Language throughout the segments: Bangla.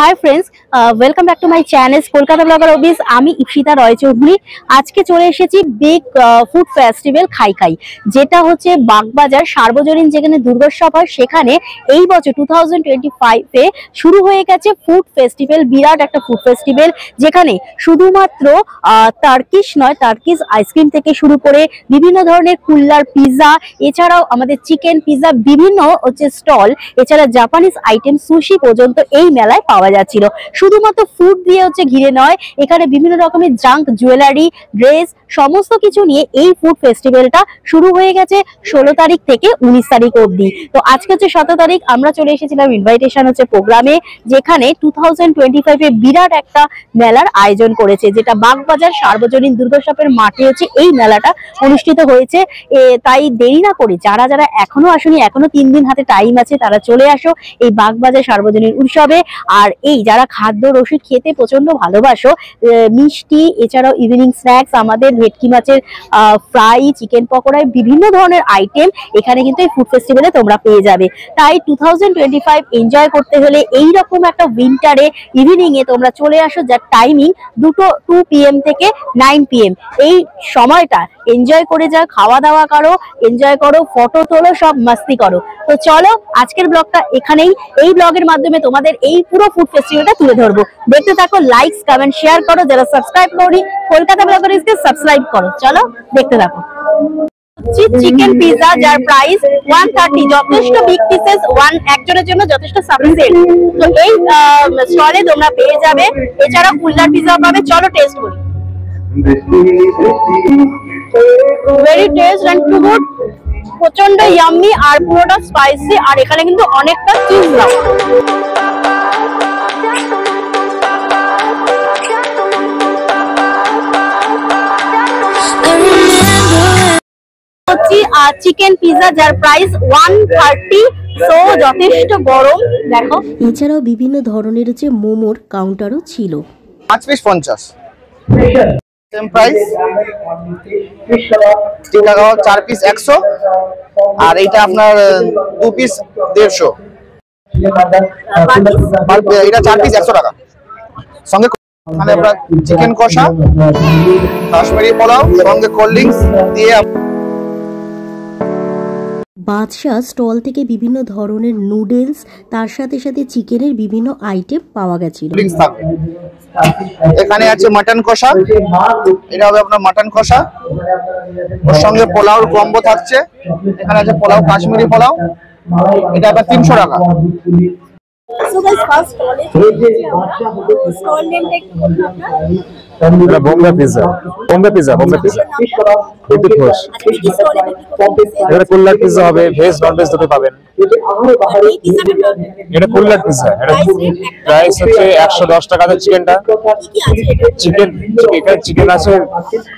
Hi friends, welcome back to my channel Kolkata blogger office. আমি ইপসিতা রয় চৌধুরী আজকে চলে এসেছি বিগ ফুড ফেস্টিভ্যাল খাই খাই, যেটা হচ্ছে বাগবাজার সার্বজনীন যেখানে দুর্গোৎসব হয়। সেখানে এই বছর 2025 এ শুরু হয়ে গেছে ফুড ফেস্টিভ্যাল, বিরাট একটা ফুড ফেস্টিভ্যাল যেখানে শুধুমাত্র টার্কিশ নয়, টার্কিশ আইসক্রিম থেকে শুরু করে বিভিন্ন ধরনের কুল্লার পিৎজা, এছাড়াও আমাদের চিকেন পিৎজা, বিভিন্ন হচ্ছে স্টল, এছাড়া জাপানিজ আইটেম সুশি পর্যন্ত এই মেলায় পাওয়া যাচ্ছিল। শুধুমাত্র ফুড দিয়ে হচ্ছে ঘিরে নয়, এখানে বিভিন্ন রকমের জাঙ্ক, জুয়েলারি, ড্রেস সমস্ত কিছু নিয়ে এই ফুড ফেস্টিভ্যালটা শুরু হয়ে গেছে 16 তারিখ থেকে 19 তারিখ অবধি। তো আজকে হচ্ছে 17 তারিখ, আমরা চলে এসেছিলাম ইনভাইটেশন হচ্ছে প্রোগ্রামে, যেখানে 2025 এ বিরাট একটা মেলার আয়োজন করেছে, যেটা বাগবাজার সার্বজনীন দুর্গোৎসবের মাঠে হচ্ছে এই মেলাটা অনুষ্ঠিত হয়েছে। তাই দেরি না করে যারা যারা এখনো আসেনি, এখনো 3 দিন হাতে টাইম আছে, তারা চলে আসো এই বাগবাজার সার্বজনীন উৎসবে। আর এই যারা খাদ্য রসিক, খেতে প্রচন্ড ভালোবাসো, মিষ্টি এছাড়াও ইভিনিং স্ন্যাক্স, আমাদের ভেটকি মাছের ফ্রাই, চিকেন পকোড়ায় বিভিন্ন ধরনের আইটেম এখানে কিন্তু এই ফুড ফেস্টিভ্যালে তোমরা পেয়ে যাবে। তাই 2025 এনজয় করতে হলে এইরকম একটা উইন্টারে ইভিনিং এ তোমরা চলে আসো, যার টাইমিং 2 PM থেকে 9 PM। এই সময়টা এনজয় করে যাও, খাওয়া দাওয়া করো, এনজয় করো, ফটো তোলো, সব মাস্তি করো। তো চলো আজকের ব্লগটা এখানেই, এই ব্লগের মাধ্যমে তোমাদের এই পুরো ফুড ফেস্টিভ্যালটা তুলে ধরবো। দেখতে থাকো, লাইকস কমেন্ট শেয়ার করো, যারা সাবস্ক্রাইব করনি কলকাতা ব্লগারকে সাবস্ক্রাইব করো। চলো দেখতে থাকো। চিকেন পিৎজা যার প্রাইস 130, যথেষ্ট বিগ পিসেস, একজনের জন্য যথেষ্ট সাফিসিয়েন্ট। তো এই স্টলে তোমরা পেয়ে যাবে, এছাড়া কুল্লার পিৎজা পাবে। চলো টেস্ট করি। Very taste and too good, প্রচন্ড ইয়াম্মি আর পুরোটা স্পাইসি। আর এখানে কিন্তু অনেকটা চিজ দাও। চিকেন পিৎজা যার প্রাইস 130, সো যথেষ্ট গরম। দেখো এছাড়াও বিভিন্ন ধরনের হচ্ছে মোমোর কাউন্টারও ছিল। 5 পিস 50, সেম প্রাইস। টিকা খাওয়া 4 পিস 100, আর এইটা আপনার 2 পিস 150। এটা 4 পিস 100 টাকা। সঙ্গে মানে আপনার চিকেন কষা, কাশ্মীরি পোলাও, সঙ্গে কোল্ড ড্রিঙ্কস দিয়ে। বাদশাহ স্টল থেকে বিভিন্ন ধরনের নুডলস, তার সাথে সাথে চিকেনের বিভিন্ন আইটেম পাওয়া গেছিল। এখানে আছে মাটন কষা, এটা হবে আপনার মাটন কষা, ওর সঙ্গে পোলাওর কম্বো থাকছে। এখানে আছে পোলাও, কাশ্মীরি পোলাও, এটা আবার 300 টাকা। সো গাইস, ফার্স্ট স্টল নেমটা একটু বলুন আপনারা। এটা Bombay pizza, Bombay pizza, Bombay pizza, বিদ্যুৎ ঘোষ। এটা কুল্লার পিৎজা হবে, ভেজ নন ভেজ দুটো পাবেন। এটা কুল্লার পিৎজা, এটা প্রাইস হচ্ছে 110 টাকাতে। চিকেনটা চিকেন, এখানে চিকেন আছে,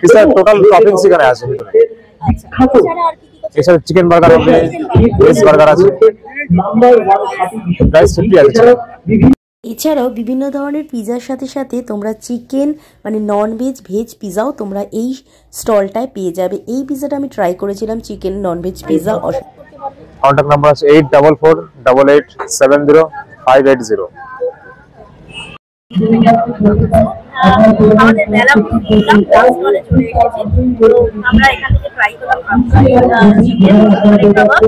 পিৎজা টোটাল টপিংস এখানে আছে ভিতরে। এছাড়া চিকেন বার্গার হবে, ভেজ বার্গার আছে, প্রাইস 50 আছে। এছাড়াও বিভিন্ন ধরনের পিৎজার সাথে সাথে তোমরা চিকেন মানে নন ভেজ, ভেজ পিৎজাও তোমরা এই স্টলটায় পেয়ে যাবে। এই পিৎজাটা আমি ট্রাই করেছিলাম, chicken non veg pizza. Contact number আছে 8448870580। আমাদের মেলা স্টলে চলে এসেছি, তো আমরা এখান থেকে ট্রাই করলাম চিকেন কাবাব।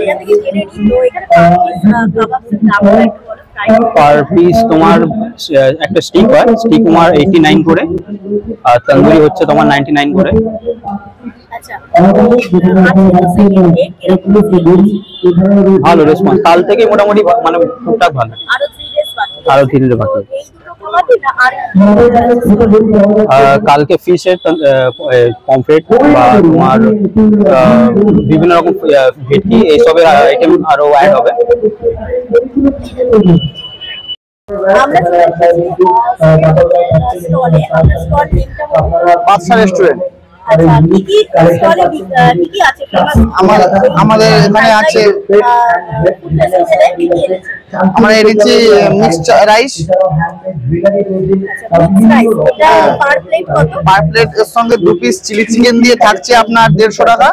এখান থেকে জেনে নিই, তো এখানে কাবাবসের দাম পার পিস তোমার একটা স্টিক হয়, স্টিক তোমার 89 করে, আর তন্দুরি হচ্ছে তোমার 99 করে। ভালো রেসপন্স, কাল থেকে মোটামুটি মানে টুকটাক ভালো। আরো 3 ডে বাকি। কালকে ফিশের পমফ্রেট বা তোমার বিভিন্ন রকম ভেটকি এইসবের আইটেম আরো অ্যাড হবে। বাদশা রেস্টুরেন্ট। আমাদের এখানে আছে, আমরা এনেছি মিক্সড রাইস, পার প্লেট এর সঙ্গে 2 পিস চিলি চিকেন দিয়ে থাকছে আপনার 150 টাকা।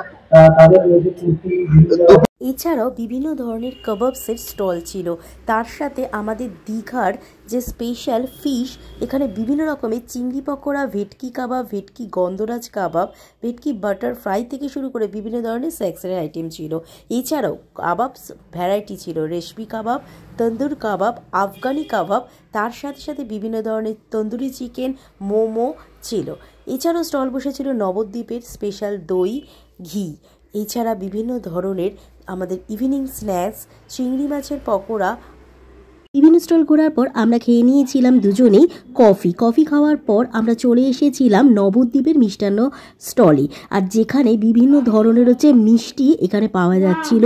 এছাড়াও বিভিন্ন ধরনের কাবাবসের স্টল ছিল, তার সাথে আমাদের দীঘার যে স্পেশাল ফিশ, এখানে বিভিন্ন রকমের চিংড়ি পকোড়া, ভেটকি কাবাব, ভেটকি গন্ধরাজ কাবাব, ভেটকি বাটার ফ্রাই থেকে শুরু করে বিভিন্ন ধরনের স্ন্যাক্সের আইটেম ছিল। এছাড়াও কাবাব ভ্যারাইটি ছিল, রেশমি কাবাব, তন্দুর কাবাব, আফগানি কাবাব, তার সাথে সাথে বিভিন্ন ধরনের তন্দুরি চিকেন, মোমো ছিল। এছাড়াও স্টল বসেছিল নবদ্বীপের স্পেশাল দই, ঘি। এছাড়া বিভিন্ন ধরনের আমাদের ইভিনিং স্ন্যাক্স, চিংড়ি মাছের পকোড়া। বিভিন্ন স্টল ঘোরার পর আমরা খেয়ে নিয়েছিলাম দুজনেই কফি খাওয়ার পর আমরা চলে এসেছিলাম নবদ্বীপের মিষ্টান্ন স্টলে, আর যেখানে বিভিন্ন ধরনের মিষ্টি এখানে পাওয়া যাচ্ছিল।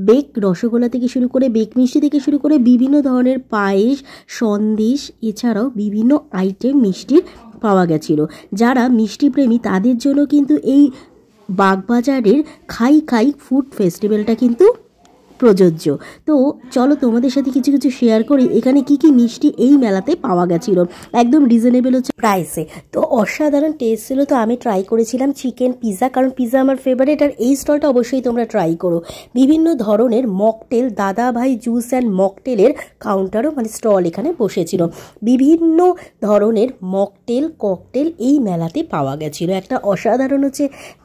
বেক রসগোল্লা থেকে শুরু করে, বেক মিষ্টি থেকে শুরু করে বিভিন্ন ধরনের পায়েস, সন্দেশ, এছাড়াও বিভিন্ন আইটেম মিষ্টির পাওয়া গেছিল। যারা মিষ্টি প্রেমী তাদের জন্য কিন্তু এই বাগবাজারের খাই ফুড ফেস্টিভ্যালটা কিন্তু প্রযোজ্য। তো চলো তোমাদের সাথে কিছু শেয়ার করি এখানে কি মিষ্টি এই মেলাতে পাওয়া গেছিল, একদম রিজনেবল প্রাইসে। তো অসাধারণ টেস্ট ছিল। তো আমি ট্রাই করেছিলাম চিকেন পিৎজা, কারণ পিৎজা আমার ফেভারিট, আর এই স্টলটা অবশ্যই তোমরা ট্রাই করো। বিভিন্ন ধরনের মকটেল, দাদা ভাই জুস অ্যান্ড মকটেলের কাউন্টারও স্টল এখানে বসেছিল। বিভিন্ন ধরনের মকটেল, ককটেল এই মেলাতে পাওয়া গেছিল। একটা অসাধারণ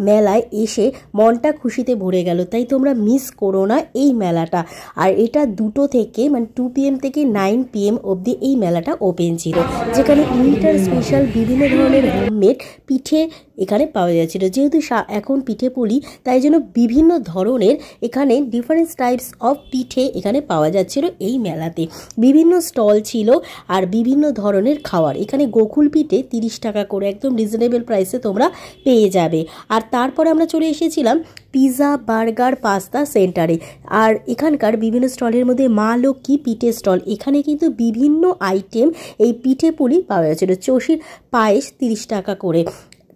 মেলায় এসে মনটা খুশিতে ভরে গেল। তাই তোমরা মিস করো না এই মেলাটা। আর এটা 2 থেকে 2 PM থেকে 9 PM অবধি এই মেলাটা ওপেন ছিল, যেখানে উইন্টার স্পেশাল বিভিন্ন ধরনের হোমমেড পিঠে এখানে পাওয়া যাচ্ছিল। যেহেতু এখন পিঠে পুলি, তাই জন্য বিভিন্ন ধরনের এখানে ডিফারেন্ট টাইপস অফ পিঠে এখানে পাওয়া যাচ্ছিল এই মেলাতে। বিভিন্ন স্টল ছিল আর বিভিন্ন ধরনের খাবার। এখানে গোকুল পিঠে 30 টাকা করে, একদম রিজনেবল প্রাইসে তোমরা পেয়ে যাবে। আর তারপর আমরা চলে এসেছিলাম পিৎজা, বার্গার, পাস্তা সেন্টারে। আর এখানকার বিভিন্ন স্টলের মধ্যে মা লক্ষ্মী পিঠে স্টল, এখানে কিন্তু বিভিন্ন আইটেম এই পিঠে পুলি পাওয়া যাচ্ছিল। চষির পায়েস 30 টাকা করে।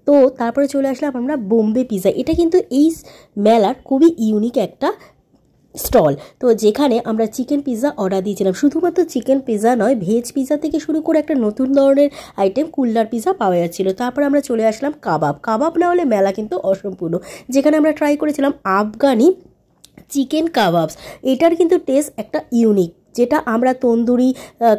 তো তারপরে চলে আসলাম আমরা বোম্বে পিৎজা। এটা কিন্তু এই মেলার খুবই ইউনিক একটা স্টল। তো যেখানে আমরা চিকেন পিৎজা অর্ডার দিয়েছিলাম। শুধুমাত্র চিকেন পিৎজা নয়, ভেজ পিৎজা থেকে শুরু করে একটা নতুন ধরনের আইটেম কুল্লার পিৎজা পাওয়া যাচ্ছিল। তারপর আমরা চলে আসলাম কাবাব না হলে মেলা কিন্তু অসম্পূর্ণ, যেখানে আমরা ট্রাই করেছিলাম আফগানি চিকেন কাবাবস। এটার কিন্তু টেস্ট একটা ইউনিক, যেটা আমরা তন্দুরি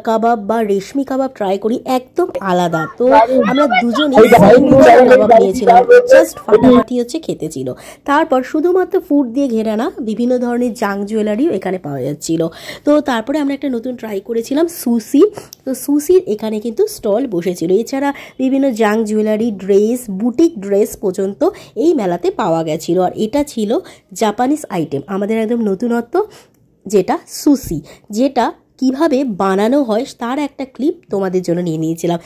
কাবাব বা রেশমি কাবাব ট্রাই করি, একদম আলাদা। তো আমরা দুজনেই কাবাব নিয়েছিলাম, জাস্ট ফাটাফাটি খেতে ছিল। তারপর শুধুমাত্র ফুড দিয়ে ঘেরা না, বিভিন্ন ধরনের জাং জুয়েলারিও এখানে পাওয়া যাচ্ছিল। তো তারপরে আমরা একটা নতুন ট্রাই করেছিলাম সুশি। তো সুশির এখানে কিন্তু স্টল বসেছিল। এছাড়া বিভিন্ন জাং জুয়েলারি, ড্রেস, বুটিক ড্রেস পর্যন্ত এই মেলাতে পাওয়া গেছিল। আর এটা ছিল জাপানিজ আইটেম, আমাদের একদম নতুনত্ব, যেটা সুশি, যেটা কিভাবে বানানো হয় তার একটা ক্লিপ তোমাদের জন্য নিয়ে নিয়েছিলাম।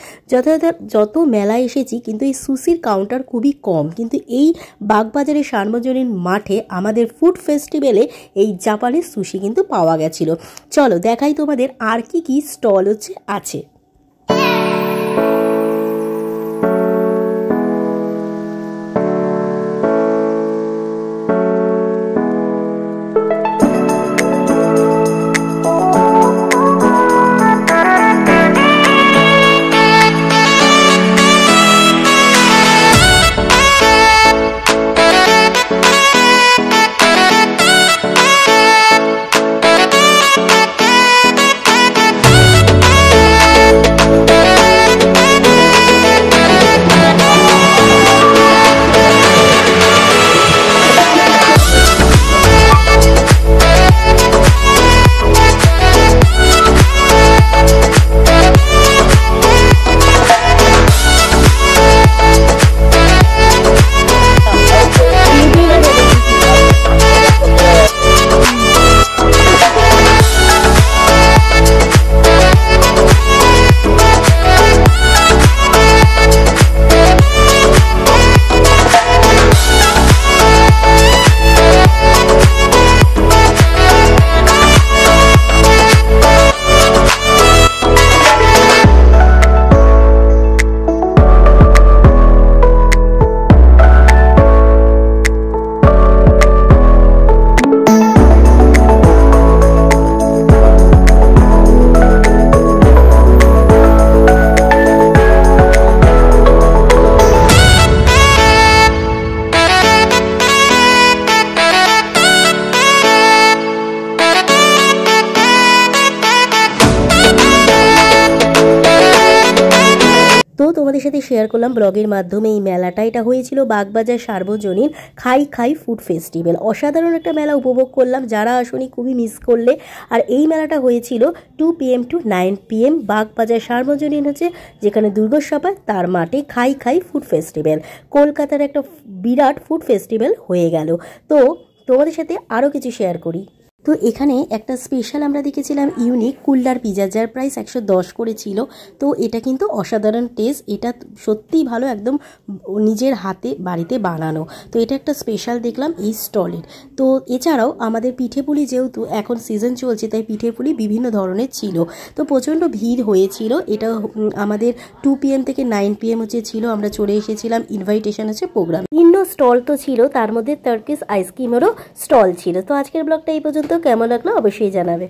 যত মেলায় এসেছি কিন্তু এই সুশির কাউন্টার খুবই কম, কিন্তু এই বাগবাজারের সার্বজনীন মাঠে আমাদের ফুড ফেস্টিভ্যালে এই জাপানিজ সুশি কিন্তু পাওয়া গেছিল। চলো দেখাই তোমাদের আর কি স্টল আছে। শেয়ার করলাম ব্লগের মাধ্যমে এই মেলাটা। এটা হয়েছিল বাগবাজার সার্বজনীন খাই খাই ফুড ফেস্টিভ্যাল। অসাধারণ একটা মেলা উপভোগ করলাম, যারা আসনি খুবই মিস করলে। আর এই মেলাটা হয়েছিল 2 PM to 9 PM বাগবাজার সার্বজনীন হচ্ছে যেখানে দুর্গোৎসব তার মাঠে খাই খাই ফুড ফেস্টিভ্যাল। কলকাতার একটা বিরাট ফুড ফেস্টিভ্যাল হয়ে গেল। তো তোমাদের সাথে আরও কিছু শেয়ার করি। তো এখানে একটা স্পেশাল আমরা দেখেছিলাম ইউনিক কুল্লার পিজা, যার প্রাইস 110 করে ছিল। তো এটা কিন্তু অসাধারণ টেস্ট, এটা সত্যিই ভালো, একদম নিজের হাতে বাড়িতে বানানো। তো এটা একটা স্পেশাল দেখলাম এই স্টলের। তো এছাড়াও আমাদের পিঠেপুলি, যেহেতু এখন সিজন চলছে তাই পিঠেপুলি বিভিন্ন ধরনের ছিল। তো প্রচণ্ড ভিড় হয়েছিল। এটা আমাদের 2 PM থেকে 9 PM হচ্ছে ছিল। আমরা চলে এসেছিলাম, ইনভাইটেশন আছে প্রোগ্রাম। ভিন্ন স্টল তো ছিল, তার মধ্যে টার্কিশ আইসক্রিমেরও স্টল ছিল। তো আজকের ব্লগটা এই পর্যন্ত। কেমন লাগলো অবশ্যই জানাবে।